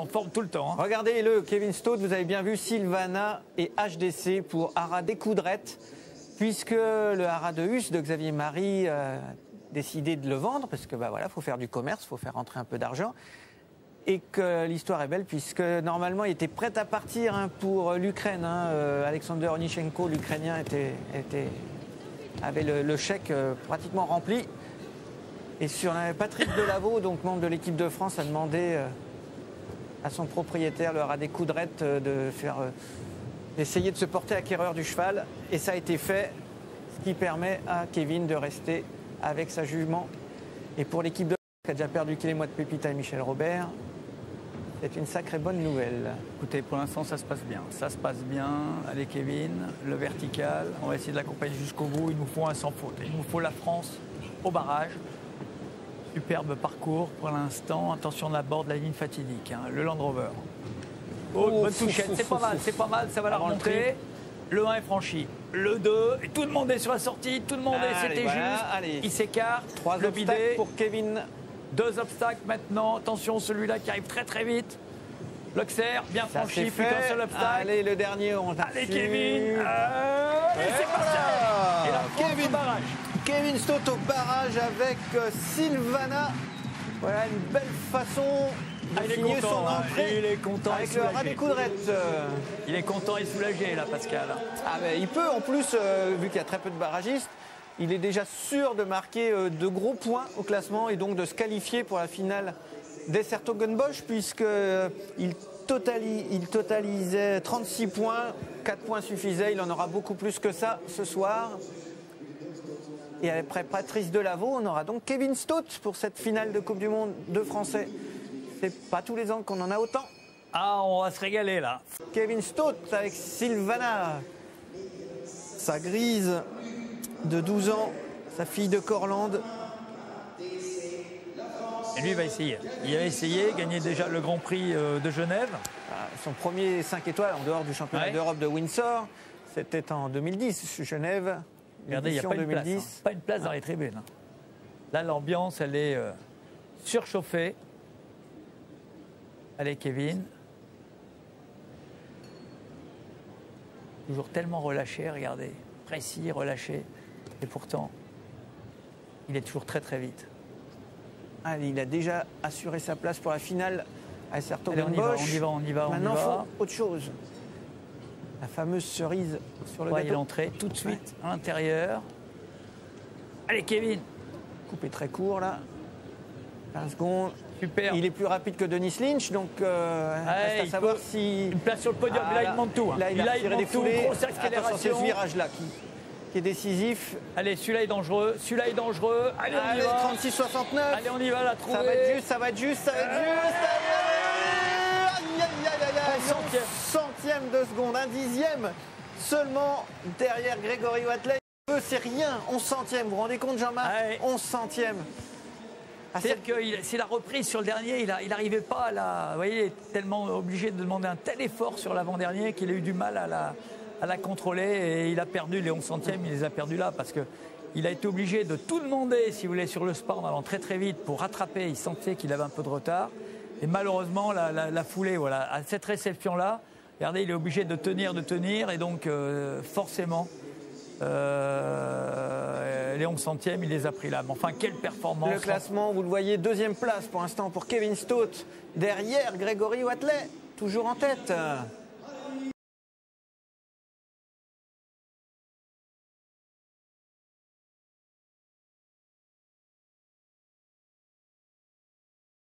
En forme tout le temps. Hein. Regardez-le, Kevin Stott, vous avez bien vu Silvana et HDC pour Haras des Coudrettes, puisque le Haras de Hus de Xavier Marie a décidé de le vendre, parce que voilà, faut faire du commerce, il faut faire rentrer un peu d'argent. Et que l'histoire est belle, puisque normalement il était prêt à partir pour l'Ukraine. Alexander Onichenko, l'Ukrainien, avait le chèque pratiquement rempli. Et sur Patrick Delaveau, donc membre de l'équipe de France, a demandé à son propriétaire, le Haras des Coudrettes, d'essayer de se porter acquéreur du cheval. Et ça a été fait, ce qui permet à Kevin de rester avec sa jument. Et pour l'équipe de France, qui a déjà perdu Kélémois de Pépita et Michel Robert, c'est une sacrée bonne nouvelle. Écoutez, pour l'instant, ça se passe bien. Ça se passe bien. Allez, Kevin, le vertical. On va essayer de l'accompagner jusqu'au bout. Il nous faut un sans faute. Il nous faut la France au barrage. Superbe parcours pour l'instant. Attention, on aborde la ligne fatidique. Le Land Rover. Bonne touchette. C'est pas mal, c'est pas mal. Ça va la remonter. Le 1 est franchi. Le 2, et tout le monde est sur la sortie. Tout le monde c'était juste. Allez. Il s'écarte. 3 obstacles pour Kevin. 2 obstacles maintenant. Attention, celui-là qui arrive très très vite. L'Auxerre, bien franchi, plus qu'un seul obstacle. Allez, le dernier, on l'a. Allez, Kevin. Allez, c'est parti. Et là, Kevin barrage. Kevin Stott au barrage avec Silvana. Voilà une belle façon de finir son entrée. Il est content avec le Haras des Coudrettes. Il est content et soulagé là, Pascal. Ah ben, il peut en plus, vu qu'il y a très peu de barragistes, il est déjà sûr de marquer de gros points au classement et donc de se qualifier pour la finale des Sertogenbosch, puisqu'il totalisait 36 points, 4 points suffisaient, il en aura beaucoup plus que ça ce soir. Et après Patrice Delaveau, on aura donc Kevin Stott pour cette finale de Coupe du Monde de Français. C'est pas tous les ans qu'on en a autant. Ah, on va se régaler là. Kevin Stott avec Silvana, sa grise de 12 ans, sa fille de Corlande. Et lui, il va essayer. Il va essayer, gagner déjà le Grand Prix de Genève. Son premier 5 étoiles en dehors du championnat d'Europe de Windsor, c'était en 2010, Genève. Regardez, il n'y a pas une place, hein. Pas une place dans les tribunes. Là, l'ambiance, elle est surchauffée. Allez, Kevin. Toujours tellement relâché, regardez. Précis, relâché. Et pourtant, il est toujours très très vite. Allez, il a déjà assuré sa place pour la finale à Sertogenbosch. On y va. Maintenant, il faut autre chose. La fameuse cerise sur le gâteau. Il est entré tout de suite à l'intérieur. Allez, Kevin. Coupé très court, là. 15 secondes. Super. Il est plus rapide que Denis Lynch, donc reste à savoir si... Une place sur le podium, là, il monte tout. Là, il a tiré des foulées. Grosse accélération. C'est ce virage-là qui est décisif. Allez, celui-là est dangereux. Celui-là est dangereux. Allez, on y va. 36-69. Allez, on y va, la trouver. Ça va être juste, ça va être juste, ça va être juste. Un centième de seconde, un dixième seulement derrière Grégory Watley. C'est rien, 11 centièmes. Vous vous rendez compte, Jean-Marc? 11 centièmes. C'est-à-dire que c'est la reprise sur le dernier, il n'arrivait pas à la... Vous voyez, il est tellement obligé de demander un tel effort sur l'avant-dernier qu'il a eu du mal à la contrôler et il a perdu les 11 centièmes, il les a perdus là parce qu'il a été obligé de tout demander, si vous voulez, sur le sport en allant très très vite pour rattraper. Il sentait qu'il avait un peu de retard. Et malheureusement, la foulée, voilà, à cette réception-là, regardez, il est obligé de tenir, et donc forcément, les 11 centièmes, il les a pris là. Mais enfin, quelle performance! Le classement, vous le voyez, deuxième place pour l'instant pour Kevin Stott, derrière Grégory Watley, toujours en tête.